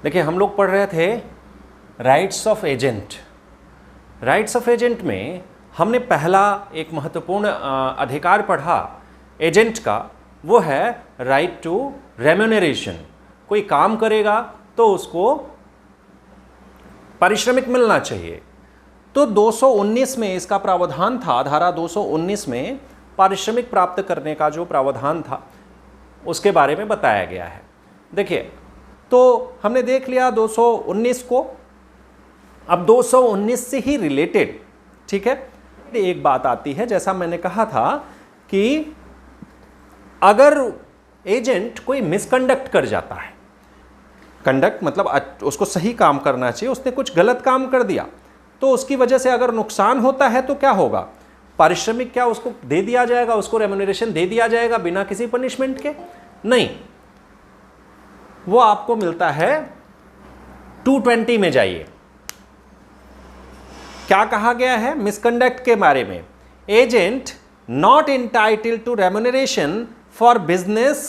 देखिए, हम लोग पढ़ रहे थे rights of agent. Rights of agent में हमने पहला एक महत्वपूर्ण अधिकार पढ़ा एजेंट का, वो है राइट टू रेम्यूनरेशन। कोई काम करेगा तो उसको पारिश्रमिक मिलना चाहिए। तो 219 में इसका प्रावधान था, धारा 219 में पारिश्रमिक प्राप्त करने का जो प्रावधान था उसके बारे में बताया गया है। देखिए, तो हमने देख लिया 219 को। अब 219 से ही रिलेटेड, ठीक है, एक बात आती है, जैसा मैंने कहा था कि अगर एजेंट कोई मिसकंडक्ट कर जाता है, कंडक्ट मतलब उसको सही काम करना चाहिए, उसने कुछ गलत काम कर दिया, तो उसकी वजह से अगर नुकसान होता है तो क्या होगा? पारिश्रमिक क्या उसको दे दिया जाएगा, उसको रेम्यूनरेशन दे दिया जाएगा बिना किसी पनिशमेंट के? नहीं, वो आपको मिलता है 220 में। जाइए, क्या कहा गया है मिसकंडक्ट के बारे में? Agent not entitled to remuneration for business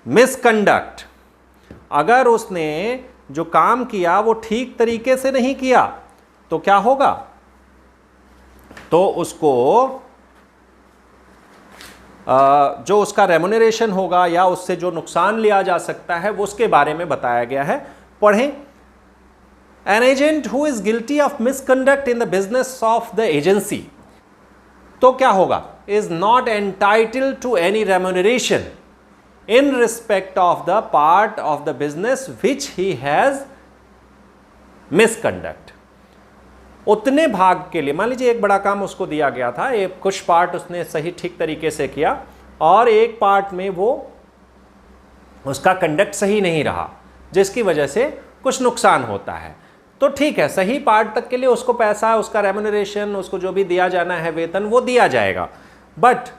misconduct. अगर उसने जो काम किया वो ठीक तरीके से नहीं किया तो क्या होगा? तो उसको जो उसका रेम्यूनरेशन होगा या उससे जो नुकसान लिया जा सकता है वो उसके बारे में बताया गया है। पढ़ें, an agent who is guilty of misconduct in the business of the agency, तो क्या होगा? Is not entitled to any remuneration in respect of the part of the business which he has misconduct। उतने भाग के लिए, मान लीजिए एक बड़ा काम उसको दिया गया था, एक कुछ पार्ट उसने सही ठीक तरीके से किया और एक पार्ट में वो उसका कंडक्ट सही नहीं रहा जिसकी वजह से कुछ नुकसान होता है, तो ठीक है, सही पार्ट तक के लिए उसको पैसा, उसका रेम्यूनरेशन, उसको जो भी दिया जाना है वेतन, वो दिया जाएगा। बट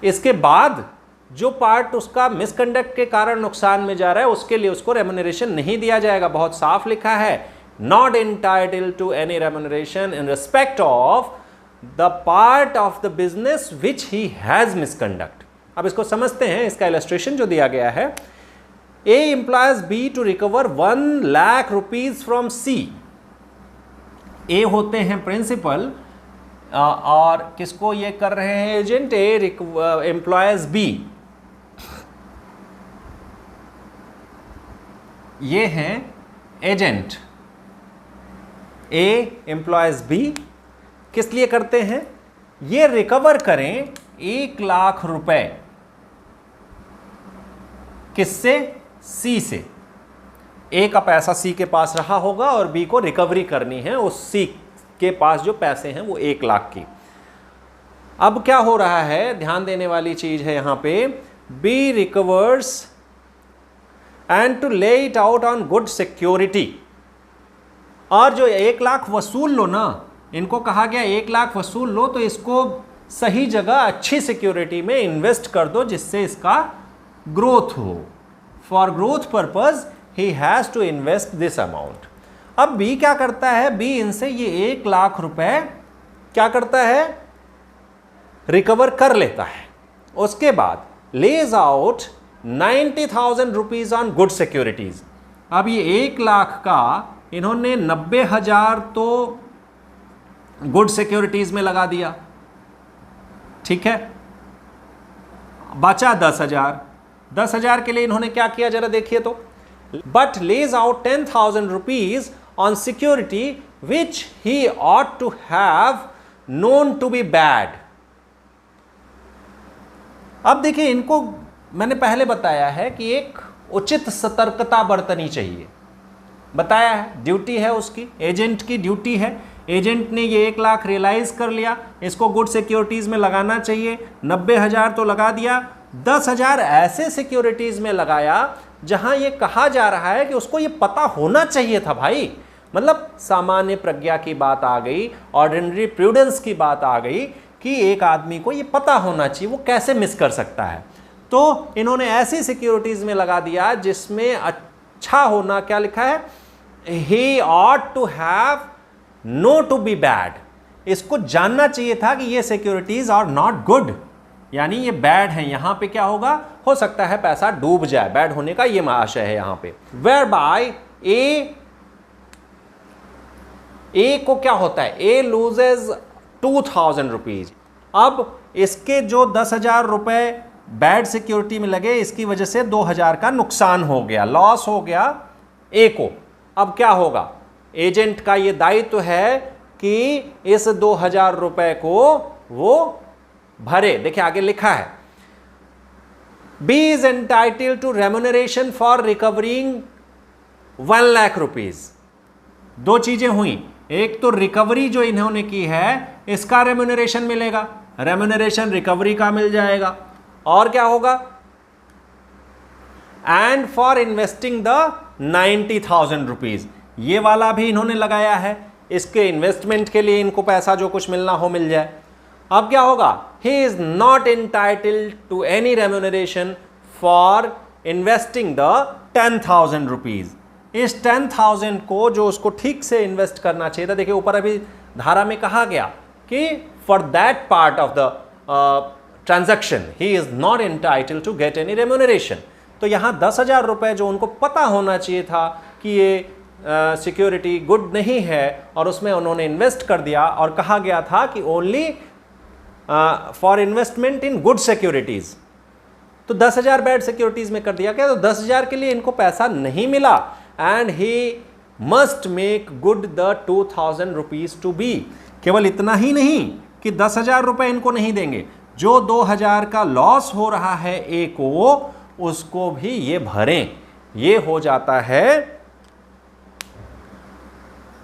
इसके बाद जो पार्ट उसका मिसकंडक्ट के कारण नुकसान में जा रहा है उसके लिए उसको रेम्यूनरेशन नहीं दिया जाएगा। बहुत साफ लिखा है, not entitled to any remuneration in respect of the part of the business which he has misconduct. अब इसको समझते हैं, इसका इलस्ट्रेशन जो दिया गया है, A employs B to recover 1 lakh rupees from C. A होते हैं प्रिंसिपल और किसको ये कर रहे हैं एजेंट? ए एम्प्लॉयज बी, ये हैं एजेंट। ए एम्प्लॉयज बी किस लिए करते हैं? ये रिकवर करें 1 लाख रुपए। किससे? सी से। ए का पैसा सी के पास रहा होगा और बी को रिकवरी करनी है उस सी के पास जो पैसे हैं वो 1 लाख की। अब क्या हो रहा है, ध्यान देने वाली चीज है यहां पे, बी रिकवर्स एंड टू ले it out on good security. और जो 1 लाख वसूल लो ना, इनको कहा गया 1 लाख वसूल लो तो इसको सही जगह अच्छी सिक्योरिटी में इन्वेस्ट कर दो जिससे इसका ग्रोथ हो। For growth purpose he has to invest this amount. अब बी क्या करता है? बी इनसे ये 1 लाख रुपए क्या करता है? रिकवर कर लेता है। उसके बाद lays out 90,000 rupees on good securities. अब ये 1 लाख का इन्होंने 90,000 तो गुड सिक्योरिटीज में लगा दिया, ठीक है, बचा 10,000। 10,000 के लिए इन्होंने क्या किया जरा देखिए तो, but lays out 10,000 rupees on security which he ought to have known to be bad. अब देखिए, इनको मैंने पहले बताया है कि एक उचित सतर्कता बरतनी चाहिए, बताया है, ड्यूटी है उसकी, एजेंट की ड्यूटी है। एजेंट ने ये 1 लाख रियलाइज कर लिया, इसको गुड सिक्योरिटीज में लगाना चाहिए, 90,000 तो लगा दिया, 10,000 ऐसे सिक्योरिटीज में लगाया जहां ये कहा जा रहा है कि उसको ये पता होना चाहिए था भाई, मतलब सामान्य प्रज्ञा की बात आ गई, ऑर्डिनरी प्रूडेंस की बात आ गई कि एक आदमी को ये पता होना चाहिए, वो कैसे मिस कर सकता है। तो इन्होंने ऐसी सिक्योरिटीज में लगा दिया जिसमें अच्छा होना, क्या लिखा है, he ought to have know to be bad। इसको जानना चाहिए था कि ये सिक्योरिटीज आर नॉट गुड, यानी ये बैड है, यहां पे क्या होगा, हो सकता है पैसा डूब जाए, बैड होने का ये आशय है यहां पे। वेयर बाय ए को क्या होता है, ए लूजेज 2000 रुपीज। अब इसके जो 10,000 रुपए बैड सिक्योरिटी में लगे, इसकी वजह से 2,000 का नुकसान हो गया, लॉस हो गया ए को। अब क्या होगा, एजेंट का ये दायित्व है कि इस 2,000 रुपए को वो भरे। देखिए आगे लिखा है, B is entitled to remuneration for recovering 1 lakh rupees. दो चीजें हुई, एक तो रिकवरी जो इन्होंने की है इसका रेम्यूनरेशन मिलेगा, रेम्यूनरेशन रिकवरी का मिल जाएगा, और क्या होगा, and for investing the 90,000 rupees, ये वाला भी इन्होंने लगाया है, इसके इन्वेस्टमेंट के लिए इनको पैसा जो कुछ मिलना हो मिल जाए। अब क्या होगा, he is not entitled to any remuneration for investing the 10,000 rupees. इस 10,000 को जो उसको ठीक से इन्वेस्ट करना चाहिए था, देखिए ऊपर अभी धारा में कहा गया कि for that part of the transaction he is not entitled to get any remuneration. तो यहां 10,000 रुपए जो उनको पता होना चाहिए था कि ये सिक्योरिटी गुड नहीं है और उसमें उन्होंने इन्वेस्ट कर दिया, और कहा गया था कि only for investment in good securities, तो 10,000 बैड सिक्योरिटीज में कर दिया गया, तो 10,000 के लिए इनको पैसा नहीं मिला, and he must make good the 2,000 rupees to be. केवल इतना ही नहीं कि 10,000 रुपए इनको नहीं देंगे, जो 2,000 का लॉस हो रहा है ए को, उसको भी ये भरें। ये हो जाता है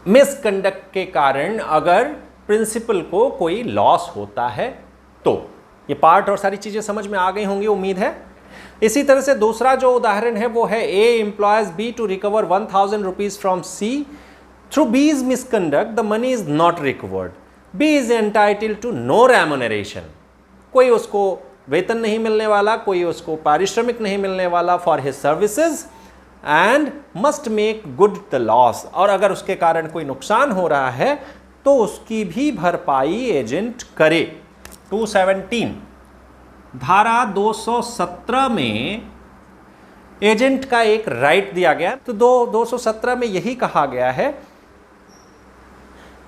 मिसकंडक्ट के कारण अगर प्रिंसिपल को कोई लॉस होता है तो। ये पार्ट और सारी चीजें समझ में आ गई होंगी उम्मीद है। इसी तरह से दूसरा जो उदाहरण है वो है, A employs B to recover 1,000 rupees from C, through B's misconduct the money is not recovered, B is entitled to no remuneration. कोई उसको वेतन नहीं मिलने वाला, कोई उसको पारिश्रमिक नहीं मिलने वाला for his services, and must make good the loss. और अगर उसके कारण कोई नुकसान हो रहा है तो उसकी भी भरपाई एजेंट करे। 217 धारा 217 में एजेंट का एक राइट दिया गया। तो 217 में यही कहा गया है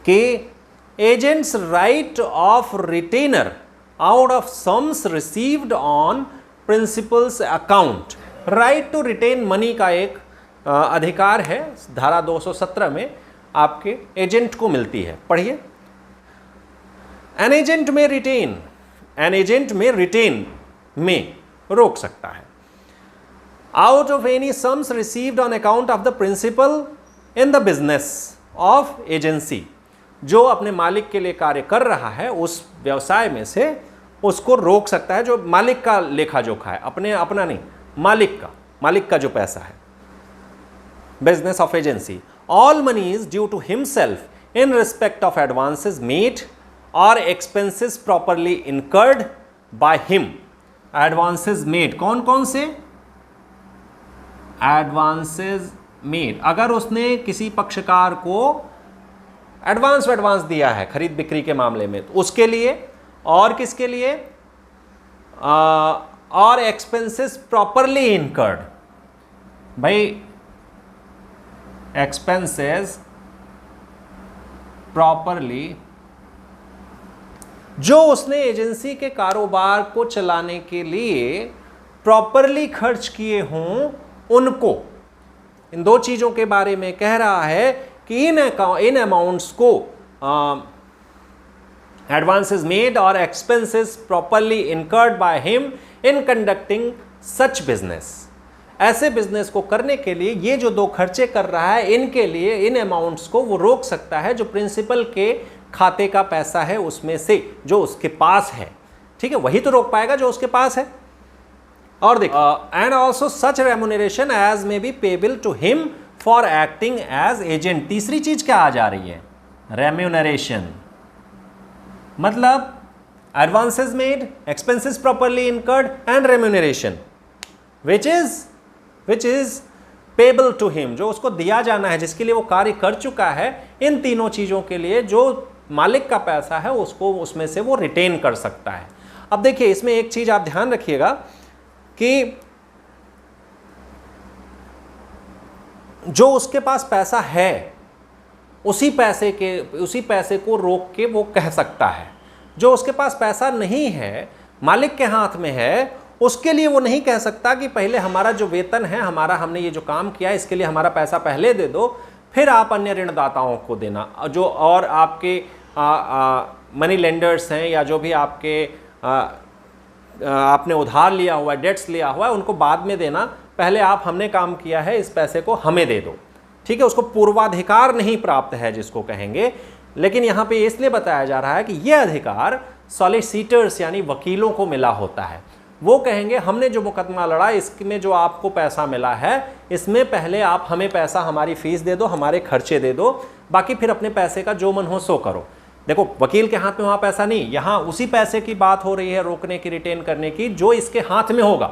कि agents right of retainer out of sums received on principal's account. Right to retain money का एक अधिकार है, धारा 217 में आपके एजेंट को मिलती है। पढ़िए, an agent may retain, an agent may retain में रोक सकता है, out of any sums received on account of the principal in the business of agency. जो अपने मालिक के लिए कार्य कर रहा है उस व्यवसाय में से उसको रोक सकता है, जो मालिक का लेखा जोखा है, अपना नहीं, मालिक का जो पैसा है। Business of agency, all moneys due to himself in respect of advances made और expenses properly incurred by him. Advances made कौन कौन से, एडवांसेस मेड, अगर उसने किसी पक्षकार को एडवांस दिया है खरीद बिक्री के मामले में तो उसके लिए, और किसके लिए, और एक्सपेंसेस प्रॉपरली इनकर्ड। भाई एक्सपेंसेस प्रॉपरली, जो उसने एजेंसी के कारोबार को चलाने के लिए प्रॉपरली खर्च किए हों उनको। इन दो चीजों के बारे में कह रहा है कि इन अमाउंट्स को एडवांसेस मेड और expenses properly incurred by him in conducting such business. ऐसे बिजनेस को करने के लिए ये जो दो खर्चे कर रहा है, इनके लिए इन अमाउंट्स को वो रोक सकता है जो प्रिंसिपल के खाते का पैसा है उसमें से, जो उसके पास है। ठीक है, वही तो रोक पाएगा जो उसके पास है। और देखो, and also such remuneration as may be payable to him for acting as agent. तीसरी चीज क्या आ जा रही है, रेम्यूनरेशन, मतलब advances made, expenses properly incurred and remuneration which is payable to him, जो उसको दिया जाना है, जिसके लिए वो कार्य कर चुका है। इन तीनों चीजों के लिए जो मालिक का पैसा है उसको उसमें से वो रिटेन कर सकता है। अब देखिए इसमें एक चीज आप ध्यान रखिएगा कि जो उसके पास पैसा है उसी पैसे को रोक के वो कह सकता है। जो उसके पास पैसा नहीं है, मालिक के हाथ में है, उसके लिए वो नहीं कह सकता कि पहले हमारा जो वेतन है, हमने ये जो काम किया है इसके लिए हमारा पैसा पहले दे दो, फिर आप अन्य ऋणदाताओं को देना। जो और आपके मनी लेंडर्स हैं या जो भी आपके आपने उधार लिया हुआ है, डेट्स लिया हुआ है, उनको बाद में देना, पहले हमने काम किया है, इस पैसे को हमें दे दो। ठीक है, उसको पूर्वाधिकार नहीं प्राप्त है जिसको कहेंगे। लेकिन यहाँ पे इसलिए बताया जा रहा है कि यह अधिकार सॉलिसिटर्स यानी वकीलों को मिला होता है। वो कहेंगे हमने जो मुकदमा लड़ा इसमें जो आपको पैसा मिला है, इसमें पहले आप हमें पैसा, हमारी फीस दे दो, हमारे खर्चे दे दो, बाकी फिर अपने पैसे का जो मन हो सो करो। देखो वकील के हाथ में वहाँ पैसा नहीं, यहाँ उसी पैसे की बात हो रही है रोकने की, रिटेन करने की, जो इसके हाथ में होगा।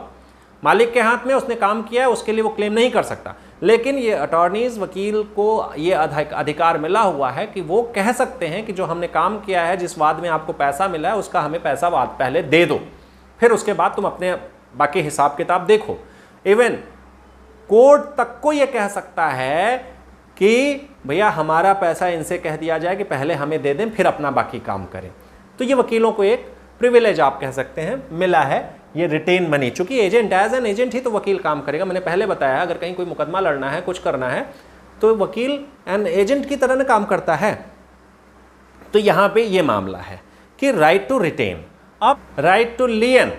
मालिक के हाथ में, उसने काम किया है, उसके लिए वो क्लेम नहीं कर सकता। लेकिन ये अटॉर्नीज, वकील को ये अधिकार मिला हुआ है कि वो कह सकते हैं कि जो हमने काम किया है, जिस वाद में आपको पैसा मिला है, उसका हमें पैसा वाद पहले दे दो, फिर उसके बाद तुम अपने बाकी हिसाब किताब देखो। इवन कोर्ट तक को ये कह सकता है कि भैया हमारा पैसा इनसे कह दिया जाए कि पहले हमें दे दें, फिर अपना बाकी काम करें। तो ये वकीलों को एक प्रिविलेज आप कह सकते हैं मिला है, ये रिटेन मनी। चूंकि एजेंट, एज एन एजेंट ही तो वकील काम करेगा। मैंने पहले बताया अगर कहीं कोई मुकदमा लड़ना है, कुछ करना है, तो वकील एन एजेंट की तरह ना काम करता है। तो यहाँ पे ये मामला है कि राइट टू रिटेन। अब राइट टू लियन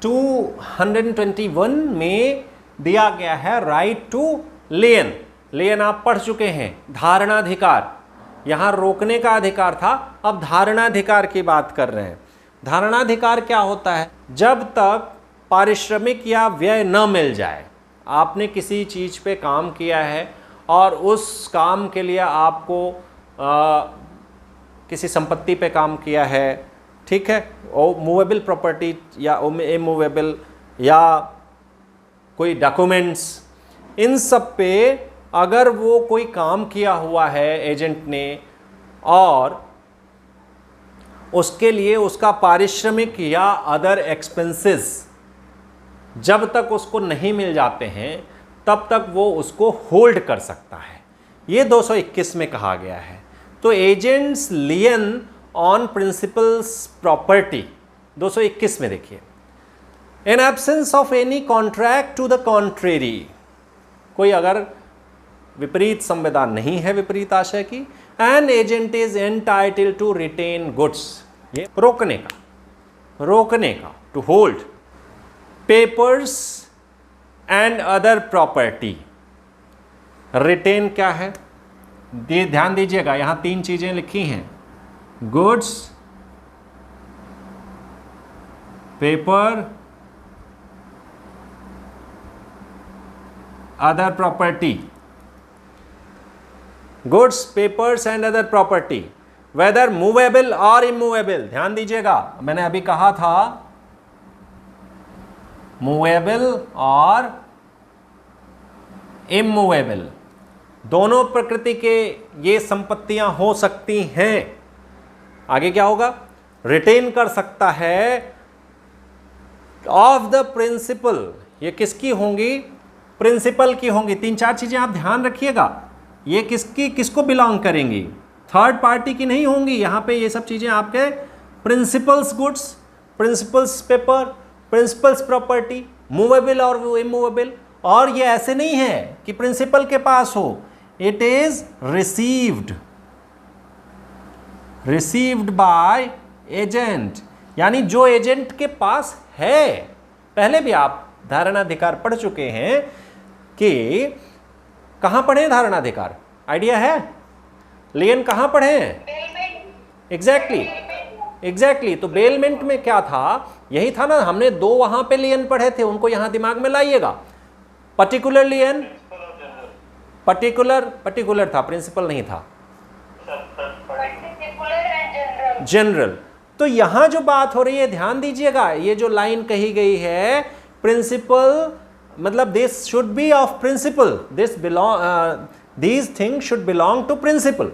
221 में दिया गया है राइट टू लियन। लियन आप पढ़ चुके हैं, धारणाधिकार। यहां रोकने का अधिकार था, अब धारणाधिकार की बात कर रहे हैं। धारणाधिकार क्या होता है? जब तक पारिश्रमिक या व्यय न मिल जाए, आपने किसी चीज पे काम किया है और उस काम के लिए आपको किसी संपत्ति पे काम किया है, ठीक है, मूवेबल प्रॉपर्टी या इमूवेबल या कोई डॉक्यूमेंट्स, इन सब पे अगर वो कोई काम किया हुआ है एजेंट ने और उसके लिए उसका पारिश्रमिक या अदर एक्सपेंसेस जब तक उसको नहीं मिल जाते हैं तब तक वो उसको होल्ड कर सकता है। ये 221 में कहा गया है। तो agents lien on principals property 221 में देखिए, in absence of any contract to the contrary, कोई अगर विपरीत संविदा नहीं है, विपरीत आशय की, an agent is entitled to retain goods, ये रोकने का to hold papers and other property. Retain क्या है? ध्यान दीजिएगा, यहां 3 चीजें लिखी हैं, goods, paper, other property. Goods, papers and other property, whether movable or immovable. ध्यान दीजिएगा, मैंने अभी कहा था मूवेबल और इमूवेबल दोनों प्रकृति के ये संपत्तियां हो सकती हैं। आगे क्या होगा? रिटेन कर सकता है ऑफ द प्रिंसिपल। ये किसकी होंगी? प्रिंसिपल की होंगी। 3-4 चीजें आप ध्यान रखिएगा, ये किसको बिलोंग करेंगी? थर्ड पार्टी की नहीं होंगी। यहां पे ये सब चीजें आपके principles goods, principles paper, principles property, movable or immovable. और ये ऐसे नहीं है कि प्रिंसिपल के पास हो, it is received by agent, यानी जो एजेंट के पास है। पहले भी आप धारणाधिकार पढ़ चुके हैं कि कहां पढ़े धारणाधिकार, आइडिया है? लियन कहां पढ़े हैं? एग्जैक्टली। तो बेलमेंट में क्या था? यही था ना, हमने 2 वहां पे लियन पढ़े थे, उनको यहां दिमाग में लाइएगा। पर्टिकुलर लियन, पर्टिकुलर था, प्रिंसिपल नहीं था, जनरल। तो यहां जो बात हो रही है ध्यान दीजिएगा, ये जो लाइन कही गई है, प्रिंसिपल मतलब this should be of principal, this belong, these things should belong to principal.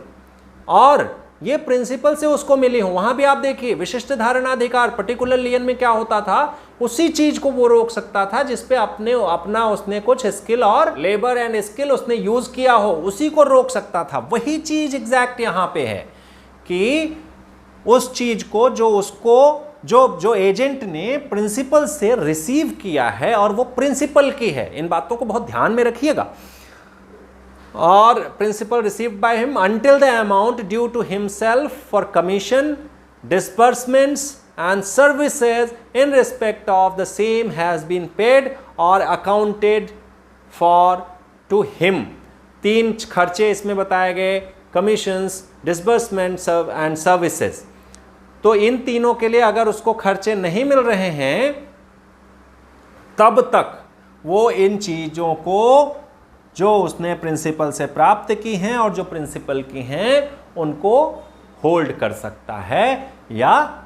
और ये प्रिंसिपल से उसको मिली हो। वहां भी आप देखिए विशिष्ट धारणाधिकार पर्टिकुलर लियन में क्या होता था, उसी चीज को वो रोक सकता था जिसपे अपना उसने कुछ स्किल और लेबर एंड स्किल उसने यूज किया हो, उसी को रोक सकता था। वही चीज एग्जैक्ट यहां पे है कि उस चीज को जो एजेंट ने प्रिंसिपल से रिसीव किया है और वो प्रिंसिपल की है, इन बातों को बहुत ध्यान में रखिएगा। और principal received by him until the amount due to himself for commission disbursements and services in respect of the same has been paid or accounted for to him. 3 खर्चे इसमें बताए गए, कमीशंस, डिसबर्समेंट्स एंड सर्विसेज। तो इन तीनों के लिए अगर उसको खर्चे नहीं मिल रहे हैं तब तक वो इन चीजों को जो उसने प्रिंसिपल से प्राप्त की हैं और जो प्रिंसिपल की हैं उनको होल्ड कर सकता है, या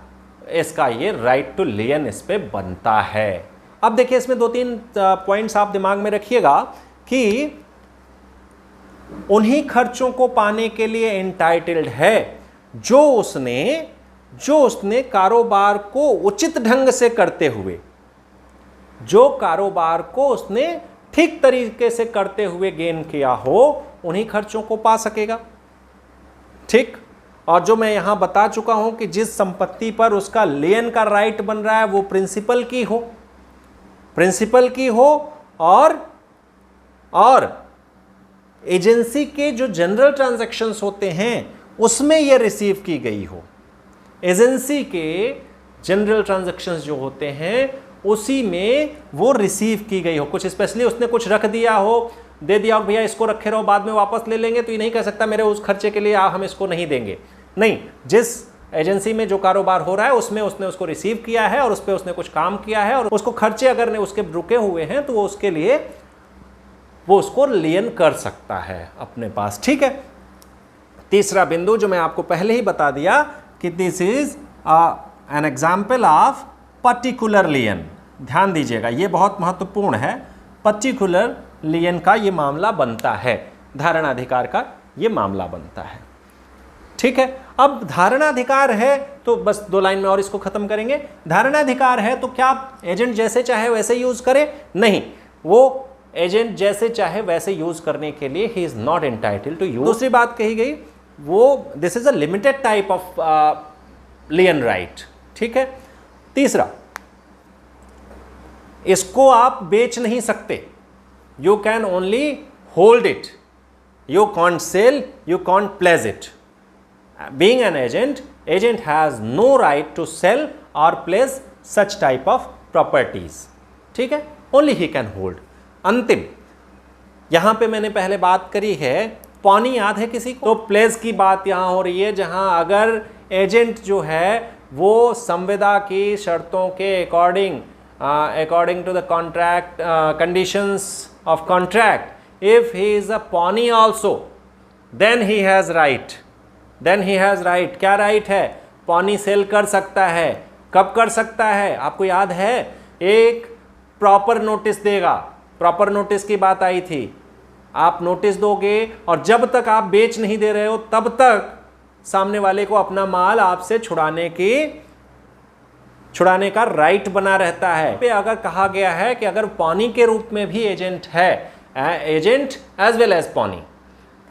इसका ये राइट टू लियन इस पे बनता है। अब देखिए इसमें 2-3 पॉइंट्स आप दिमाग में रखिएगा कि उन्हीं खर्चों को पाने के लिए एंटाइटल्ड है जो उसने कारोबार को उचित ढंग से करते हुए, जो कारोबार को उसने ठीक तरीके से करते हुए गेन किया हो, उन्हीं खर्चों को पा सकेगा। ठीक, और जो मैं यहां बता चुका हूं कि जिस संपत्ति पर उसका लेन का राइट बन रहा है वो प्रिंसिपल की हो और एजेंसी के जो जनरल ट्रांजैक्शंस होते हैं उसमें यह रिसीव की गई हो। एजेंसी के जनरल ट्रांजैक्शंस जो होते हैं उसी में वो रिसीव की गई हो। कुछ स्पेशली उसने कुछ रख दिया हो, दे दिया भैया इसको रखे रहो बाद में वापस ले लेंगे, तो ये नहीं कह सकता मेरे उस खर्चे के लिए हम इसको नहीं देंगे। नहीं, जिस एजेंसी में जो कारोबार हो रहा है उसमें उसने उसको रिसीव किया है और उस पर उसने कुछ काम किया है और उसको खर्चे अगर उसके रुके हुए हैं तो वो उसके लिए वो उसको लियन कर सकता है अपने पास। ठीक है, तीसरा बिंदु जो मैं आपको पहले ही बता दिया कि this is an example of particular lien. ध्यान दीजिएगा, ये बहुत महत्वपूर्ण है। पर्टिकुलर लियन का ये मामला बनता है, धारणाधिकार का ये मामला बनता है। ठीक है, अब धारणाधिकार है तो बस 2 लाइन में और इसको खत्म करेंगे। धारणाधिकार है तो क्या एजेंट जैसे चाहे वैसे यूज करे? नहीं, वो एजेंट जैसे चाहे वैसे यूज करने के लिए he is not entitled to use. दूसरी बात कही गई वो this is a limited type of lien right. ठीक है, तीसरा, इसको आप बेच नहीं सकते, you can only hold it, you can't sell, you can't pledge it. Being an agent has no right to sell और pledge such type of properties. ठीक है, ओनली ही कैन होल्ड। अंतिम, यहां पे मैंने पहले बात करी है, पानी याद है किसी को? तो प्लेज की बात यहां हो रही है जहां अगर एजेंट जो है वो संविदा की शर्तों के according to the contract conditions of contract, if he is a pawnee also, then he has right, क्या right है? पानी सेल कर सकता है। कब कर सकता है? आपको याद है, एक प्रॉपर नोटिस देगा, प्रॉपर नोटिस की बात आई थी। आप नोटिस दोगे और जब तक आप बेच नहीं दे रहे हो तब तक सामने वाले को अपना माल आपसे छुड़ाने का राइट बना रहता है। पे अगर कहा गया है कि अगर पानी के रूप में भी एजेंट है, एजेंट एज वेल एज पानी,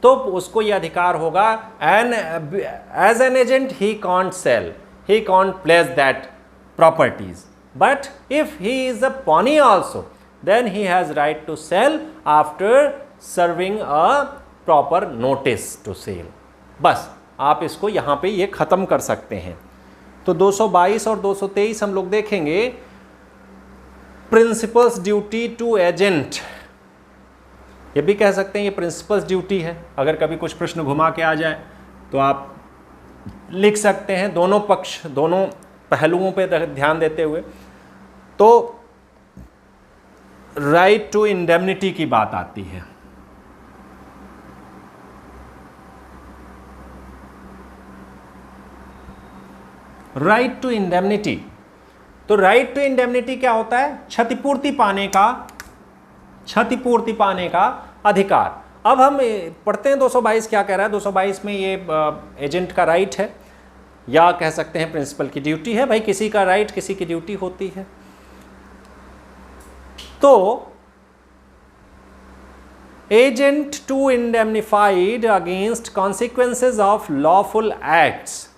तो उसको यह अधिकार होगा, as an agent he can't sell, he can't place that properties, but if he is a pawnee also then he has right to sell after serving a proper notice to sell। बस आप इसको यहाँ पे ये ख़त्म कर सकते हैं। तो 222 और 223 हम लोग देखेंगे। प्रिंसिपल्स ड्यूटी टू एजेंट, ये भी कह सकते हैं ये प्रिंसिपल्स ड्यूटी है। अगर कभी कुछ प्रश्न घुमा के आ जाए तो आप लिख सकते हैं, दोनों पक्ष, दोनों पहलुओं पे ध्यान देते हुए। तो राइट टू इंडेमनिटी की बात आती है। राइट टू इंडेमनिटी, तो राइट टू इंडेमनिटी क्या होता है? क्षतिपूर्ति पाने का अधिकार। अब हम पढ़ते हैं 222 क्या कह रहा है। 222 में ये एजेंट का राइट है, या कह सकते हैं प्रिंसिपल की ड्यूटी है। भाई किसी का राइट किसी की ड्यूटी होती है। तो agent to indemnified against consequences of lawful acts.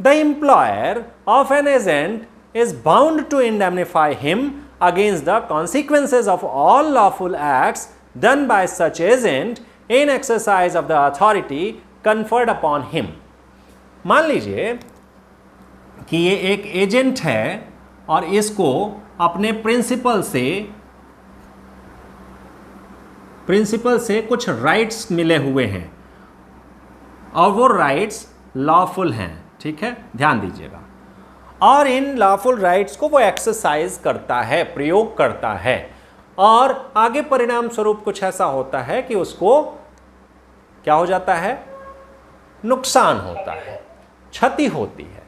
The employer of an agent is bound to indemnify him against the consequences of all lawful acts done by such agent in exercise of the authority conferred upon him. मान लीजिए कि ये एक agent है और इसको अपने principal से कुछ राइट्स मिले हुए हैं और वो राइट्स लॉफुल हैं, ठीक है, ध्यान दीजिएगा। और इन लॉफुल राइट्स को वो एक्सरसाइज करता है, प्रयोग करता है, और आगे परिणाम स्वरूप कुछ ऐसा होता है कि उसको क्या हो जाता है, नुकसान होता है, क्षति होती है।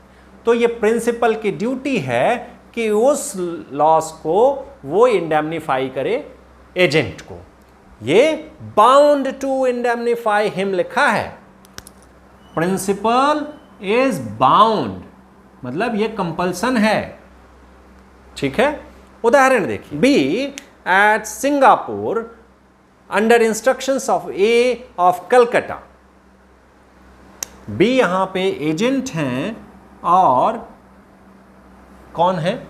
तो ये प्रिंसिपल की ड्यूटी है कि उस लॉस को वो इंडेमनीफाई करे एजेंट को। ये बाउंड टू इंडेमनीफाई हिम लिखा है, प्रिंसिपल इज बाउंड, मतलब ये कंपल्सन है, ठीक है। उदाहरण देखिए, B at Singapore under instructions of A of Calcutta. B यहां पे एजेंट हैं और कौन है,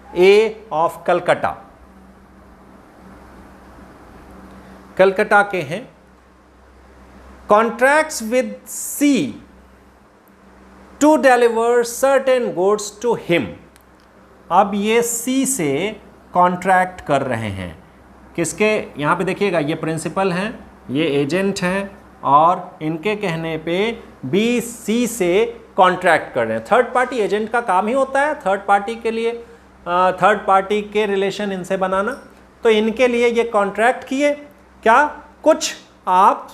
ए ऑफ कलकत्ता, कलकत्ता के हैं। Contracts with C to deliver certain goods to him. अब ये सी से कॉन्ट्रैक्ट कर रहे हैं, किसके, यहां पे देखिएगा ये प्रिंसिपल हैं, ये एजेंट हैं, और इनके कहने पे बी सी से कॉन्ट्रैक्ट कर रहे हैं। थर्ड पार्टी एजेंट का काम ही होता है थर्ड पार्टी के लिए, थर्ड पार्टी के रिलेशन इनसे बनाना। तो इनके लिए ये कॉन्ट्रैक्ट किए, क्या, कुछ आप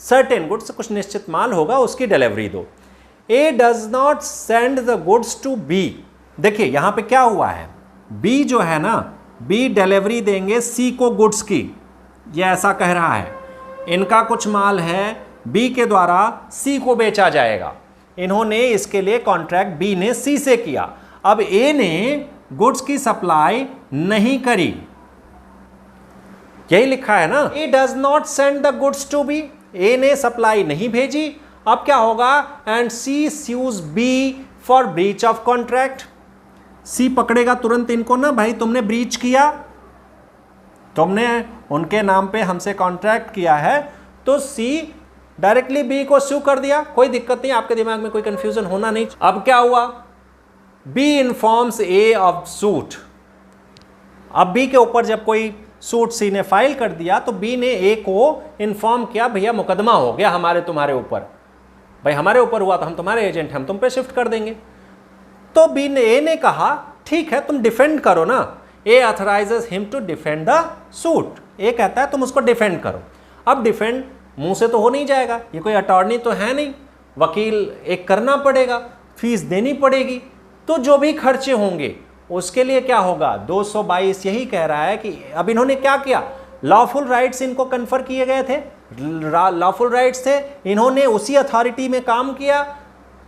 सर्टेन गुड्स, कुछ निश्चित माल होगा, उसकी डिलीवरी दो। A does not send the goods to B. देखिए यहां पे क्या हुआ है, बी जो है ना, बी डिलीवरी देंगे सी को गुड्स की, ये ऐसा कह रहा है। इनका कुछ माल है, बी के द्वारा सी को बेचा जाएगा। इन्होंने इसके लिए कॉन्ट्रैक्ट बी ने सी से किया। अब ए ने गुड्स की सप्लाई नहीं करी, यही लिखा है ना, A does not send the goods to B, A ने सप्लाई नहीं भेजी। अब क्या होगा, and C sues B for breach of contract. C पकड़ेगा तुरंत इनको ना, भाई तुमने ब्रीच किया, तुमने उनके नाम पे हमसे कॉन्ट्रैक्ट किया है, तो सी डायरेक्टली बी को स्यू कर दिया। कोई दिक्कत नहीं, आपके दिमाग में कोई कंफ्यूजन होना नहीं। अब क्या हुआ, B informs A of suit. अब बी के ऊपर जब कोई सूट सी ने फाइल कर दिया, तो बी ने ए को इन्फॉर्म किया, भैया मुकदमा हो गया हमारे तुम्हारे ऊपर, भाई हमारे ऊपर हुआ तो हम तुम्हारे एजेंट हैं, हम तुम पे शिफ्ट कर देंगे। तो बी ने, ए ने कहा ठीक है तुम डिफेंड करो ना। A authorises him to defend the suit, A कहता है तुम उसको डिफेंड करो। अब डिफेंड मुंह से तो हो नहीं जाएगा, ये कोई अटॉर्नी तो है नहीं, वकील एक करना पड़ेगा, फीस देनी पड़ेगी, तो जो भी खर्चे होंगे उसके लिए क्या होगा, 222 यही कह रहा है कि अब इन्होंने क्या किया, लॉफुल राइट्स इनको कन्फर किए गए थे, लॉफुल राइट्स थे, इन्होंने उसी अथॉरिटी में काम किया,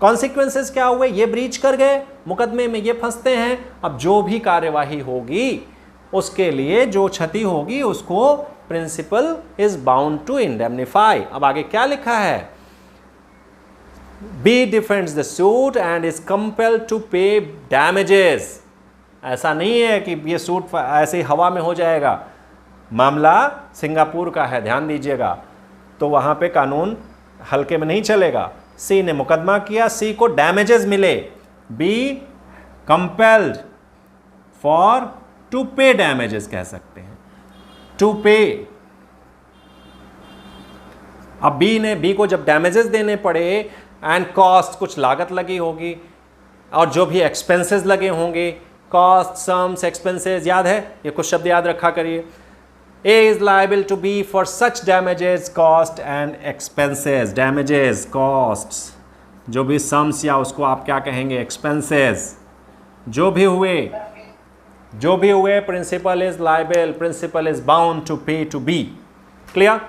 कॉन्सिक्वेंसेस क्या हुए, ये ब्रीच कर गए, मुकदमे में ये फंसते हैं। अब जो भी कार्यवाही होगी उसके लिए जो क्षति होगी उसको principal is bound to indemnify. अब आगे क्या लिखा है, B defends the suit and is compelled to pay damages. ऐसा नहीं है कि ये सूट ऐसे हवा में हो जाएगा, मामला सिंगापुर का है, ध्यान दीजिएगा, तो वहाँ पे कानून हल्के में नहीं चलेगा। सी ने मुकदमा किया, सी को डैमेजेस मिले, be compelled for to pay damages कह सकते हैं, टू पे। अब बी को जब डैमेजेस देने पड़े एंड कॉस्ट, कुछ लागत लगी होगी और जो भी एक्सपेंसेस लगे होंगे, कॉस्ट, सम्स, एक्सपेंसेस, याद है, ये कुछ शब्द याद रखा करिए। A is liable to be for such damages, cost and expenses. Damages, costs, जो भी sums या उसको आप क्या कहेंगे, expenses, जो भी हुए, principal is liable, principal is bound to pay to B. Clear?